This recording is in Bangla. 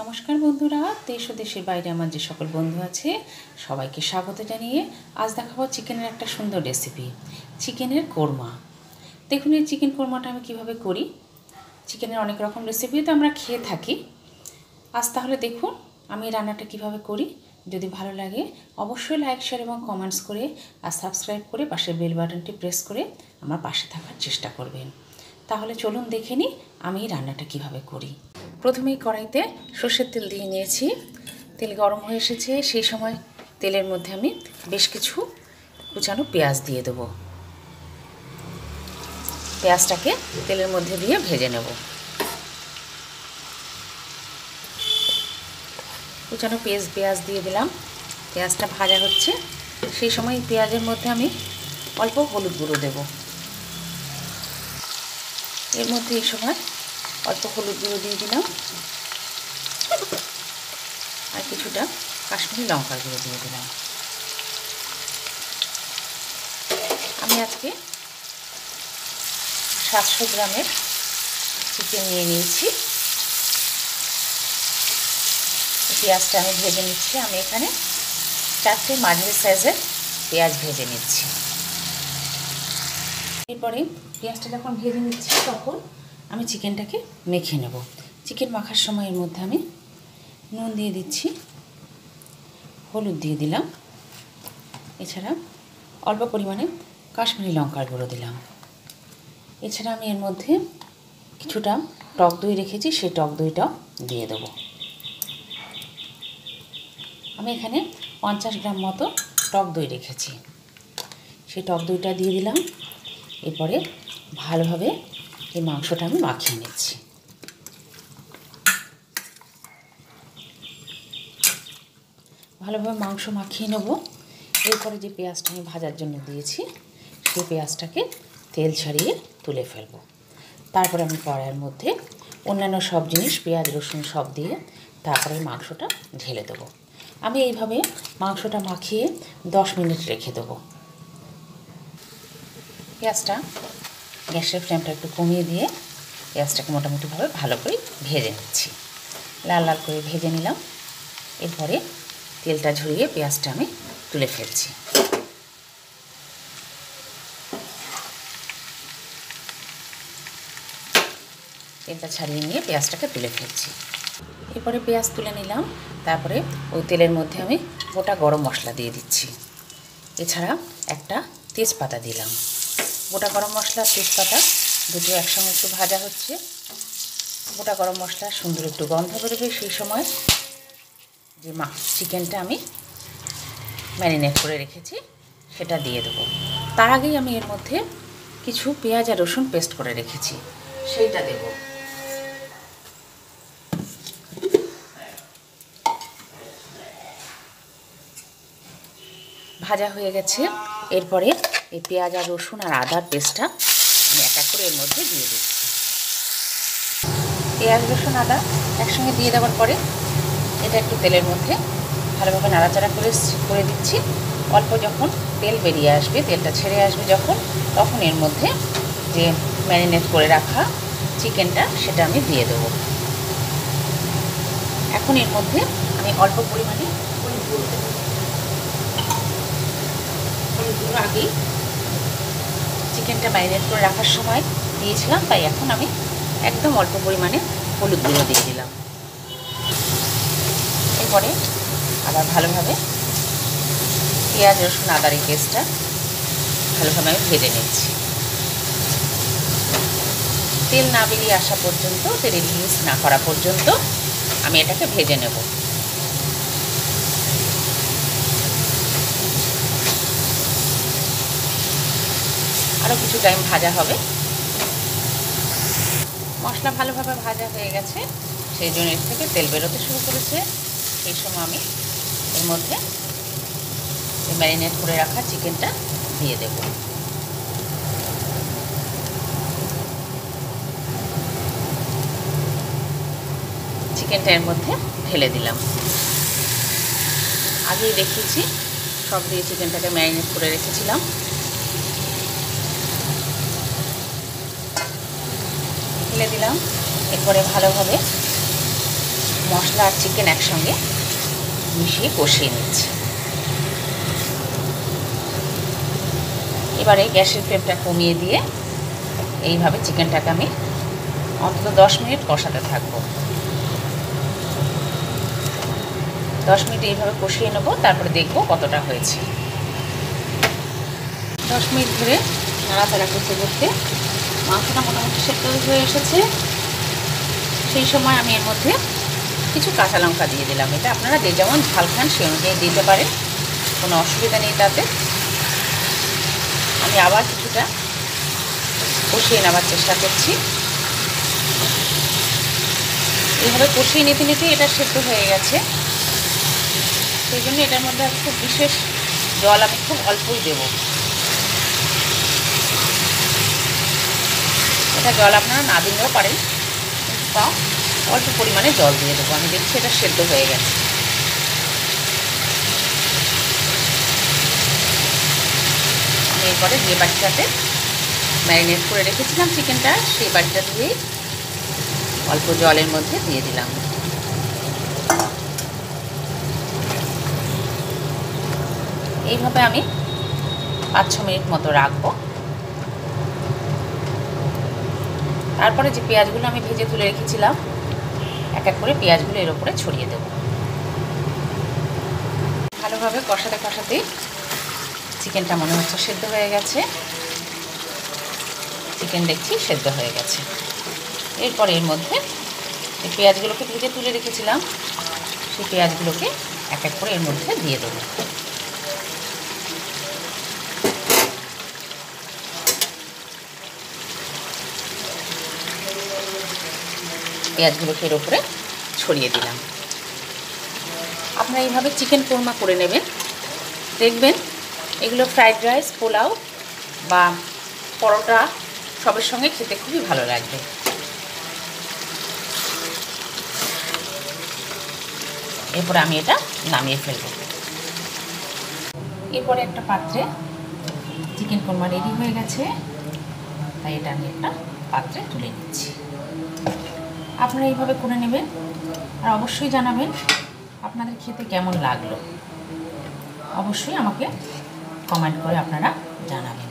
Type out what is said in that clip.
নমস্কার বন্ধুরা, দেশ ও দেশের বাইরে আমার যে সকল বন্ধু আছে সবাইকে স্বাগত জানিয়ে আজ দেখাবো চিকেনের একটা সুন্দর রেসিপি, চিকেনের কোরমা। দেখুন এই চিকেন কোরমাটা আমি কিভাবে করি। চিকেনের অনেক রকম রেসিপি তো আমরা খেয়ে থাকি। আজ তাহলে দেখুন আমি রান্নাটা কিভাবে করি। যদি ভালো লাগে অবশ্যই লাইক, শেয়ার এবং কমেন্টস করে আর সাবস্ক্রাইব করে পাশের বেল বাটনটি প্রেস করে আমার পাশে থাকার চেষ্টা করবেন। তাহলে চলুন দেখে নিই আমি রান্নাটা কিভাবে করি। প্রথমেই কড়াইতে সর্ষের তেল দিয়ে নিয়েছি। তেল গরম হয়ে এসেছে, সেই সময় তেলের মধ্যে আমি বেশ কিছু কুচানো পেঁয়াজ দিয়ে দেবো। পেঁয়াজটাকে তেলের মধ্যে দিয়ে ভেজে নেব। কুচানো পেঁয়াজ দিয়ে দিলাম। পেঁয়াজটা ভাজা হচ্ছে, সেই সময় পেঁয়াজের মধ্যে আমি অল্প হলুদ গুঁড়ো দেব। এর মধ্যে এই সময় অল্প হলুদ গুঁড়ো দিয়ে দিলাম আর কিছুটা কাশ্মীরি লঙ্কার গুঁড়ো দিয়ে দিলাম। আমি আজকে 700 গ্রামের চিকেন নিয়ে নিয়েছি। পেঁয়াজটা আমি ভেজে নিচ্ছি। আমি এখানে 4টে মাঝারি সাইজের পেঁয়াজ ভেজে নিচ্ছি। এরপরে পেঁয়াজটা যখন ভেজে নিচ্ছি তখন আমি চিকেনটাকে মেখে নেব। চিকেন মাখার সময়ের মধ্যে আমি নুন দিয়ে দিচ্ছি, হলুদ দিয়ে দিলাম, এছাড়া অল্প পরিমাণে কাশ্মীরি লঙ্কার গুঁড়ো দিলাম। এছাড়া আমি এর মধ্যে কিছুটা টক দই রেখেছি, সেই টক দইটাও দিয়ে দেব। আমি এখানে 50 গ্রাম মতো টক দই রেখেছি, সেই টক দইটা দিয়ে দিলাম। এরপরে ভালোভাবে এই মাংসটা আমি মাখিয়ে নিচ্ছি। ভালোভাবে মাংস মাখিয়ে নেব। এরপরে যে পেঁয়াজটা আমি ভাজার জন্য দিয়েছি সেই পেঁয়াজটাকে তেল ছাড়িয়ে তুলে ফেলব। তারপরে আমি কড়াইয়ের মধ্যে অন্যান্য সব জিনিস পেঁয়াজ রসুন সব দিয়ে তারপরে মাংসটা ঢেলে দেবো। আমি এইভাবে মাংসটা মাখিয়ে 10 মিনিট রেখে দেবো। পেঁয়াজটা গ্যাসের ফ্লেমটা একটু কমিয়ে দিয়ে পেঁয়াজটাকে মোটামুটিভাবে ভালো করে ভেজে নিচ্ছি। লাল লাল করে ভেজে নিলাম। এরপরে তেলটা ঝরিয়ে পেঁয়াজটা আমি তুলে ফেলছি। তেলটা ছাড়িয়ে নিয়ে পেঁয়াজটাকে তুলে ফেলছি। এরপরে পেঁয়াজ তুলে নিলাম। তারপরে ওই তেলের মধ্যে আমি গোটা গরম মশলা দিয়ে দিচ্ছি। এছাড়া একটা তেজপাতা দিলাম। গোটা গরম মশলা তেজপাতা দুটো একসঙ্গে একটু ভাজা হচ্ছে। গোটা গরম মশলা সুন্দর একটু গন্ধ বেরোবে, সেই সময় যে চিকেনটা আমি ম্যারিনেট করে রেখেছি সেটা দিয়ে দেবো। তার আগেই আমি এর মধ্যে কিছু পেঁয়াজ আর রসুন পেস্ট করে রেখেছি, সেইটা দেব। ভাজা হয়ে গেছে। এরপরে এই পেঁয়াজ আর রসুন আর আদার পেস্টটা আমি এক এক করে এর মধ্যে দিয়ে দিচ্ছি। পেঁয়াজ রসুন আদা একসঙ্গে দিয়ে দেওয়ার পরে এটা একটু তেলের মধ্যে ভালোভাবে নাড়াচাড়া করে দিচ্ছি। অল্প যখন তেল বেরিয়ে আসবে, তেলটা ছেড়ে আসবে যখন, তখন এর মধ্যে যে ম্যারিনেট করে রাখা চিকেনটা সেটা আমি দিয়ে দেবো। এখন এর মধ্যে আমি অল্প পরিমাণে হলুদ গুঁড়ো দেবো। হলুদ গুঁড়ো আগেই চিকেনটা ম্যারিনেট করে রাখার সময় দিয়েছিলাম, তাই এখন আমি একদম অল্প পরিমাণে হলুদ গুঁড়ো দিয়ে দিলাম। এরপরে আবার ভালোভাবে পেঁয়াজ রসুন আদার এই পেস্টটা ভালোভাবে আমি ভেজে নিচ্ছি। তেল না বেরিয়ে আসা পর্যন্ত, তেল রিলিজ না করা পর্যন্ত আমি এটাকে ভেজে নেব। আরও কিছু টাইম ভাজা হবে। মশলা ভালোভাবে ভাজা হয়ে গেছে, সেই জন্য এর থেকে তেল বেরোতে শুরু করেছে। সেই সময় আমি এর মধ্যে ম্যারিনেট করে রাখা চিকেনটা দিয়ে দেব। চিকেনটা এর মধ্যে ঢেলে দিলাম। আগেই দেখিয়েছি সব দিয়ে চিকেনটাকে ম্যারিনেট করে রেখেছিলাম। ঢেলে দিলাম। এরপরে ভালোভাবে মশলা আর চিকেন একসঙ্গে মিশিয়ে কষিয়ে নিচ্ছি। এবারে গ্যাসের ফ্লেমটা কমিয়ে দিয়ে এইভাবে চিকেনটাকে আমি অন্তত 10 মিনিট কষাতে থাকবো। 10 মিনিট এইভাবে কষিয়ে নেবো, তারপরে দেখবো কতটা হয়েছে। 10 মিনিট ধরে নাড়াচাড়া করতে করতে মাংসটা মোটামুটি সেদ্ধ হয়ে এসেছে। সেই সময় আমি এর মধ্যে কিছু কাঁচা লঙ্কা দিয়ে দিলাম। এটা আপনারা যে যেমন ঝাল খান সে অনুযায়ী দিতে পারেন, কোনো অসুবিধা নেই তাতে। আমি আবার কিছুটা কষিয়ে নেওয়ার চেষ্টা করছি। এইভাবে কষিয়ে নিতে নিতে এটা সেদ্ধ হয়ে গেছে। সেই জন্য এটার মধ্যে খুব বিশেষ জল আমি খুব অল্পই দেব। এটা জল আপনারা না দিলেও পারেন, কিন্তু তাও অল্প পরিমাণে জল দিয়ে দেবো। আমি দেখছি এটা সেদ্ধ হয়ে গেছে। আমি এরপরে যে বাটিটাতে ম্যারিনেট করে রেখেছিলাম চিকেনটা, সেই বাটিটা দিয়ে অল্প জলের মধ্যে দিয়ে দিলাম। এইভাবে আমি 5-6 মিনিট মতো রাখবো। তারপরে যে পেঁয়াজগুলো আমি ভেজে তুলে রেখেছিলাম, এক এক করে পেঁয়াজগুলো এর উপরে ছড়িয়ে দেব। ভালোভাবে কষাতে কষাতে চিকেনটা মনে হচ্ছে সেদ্ধ হয়ে গেছে। চিকেন দেখছি সেদ্ধ হয়ে গেছে। এরপর এর মধ্যে এই পেঁয়াজগুলোকে ভেজে তুলে রেখেছিলাম, সেই পেঁয়াজগুলোকে এক এক করে এর মধ্যে দিয়ে দেবো। পেঁয়াজগুলোকে এর উপরে ছড়িয়ে দিলাম। আপনারা এইভাবে চিকেন কোরমা করে নেবেন, দেখবেন এগুলো ফ্রাইড রাইস, পোলাও বা পরোটা সবের সঙ্গে খেতে খুবই ভালো লাগবে। এরপরে আমি এটা নামিয়ে ফেলব। এরপরে একটা পাত্রে চিকেন কোরমা রেডি হয়ে গেছে, তাই এটা আমি একটা পাত্রে তুলে নিচ্ছি। আপনারা এইভাবে করে নেবেন, আর অবশ্যই জানাবেন আপনাদের খেতে কেমন লাগলো। অবশ্যই আমাকে কমেন্ট করে আপনারা জানাবেন।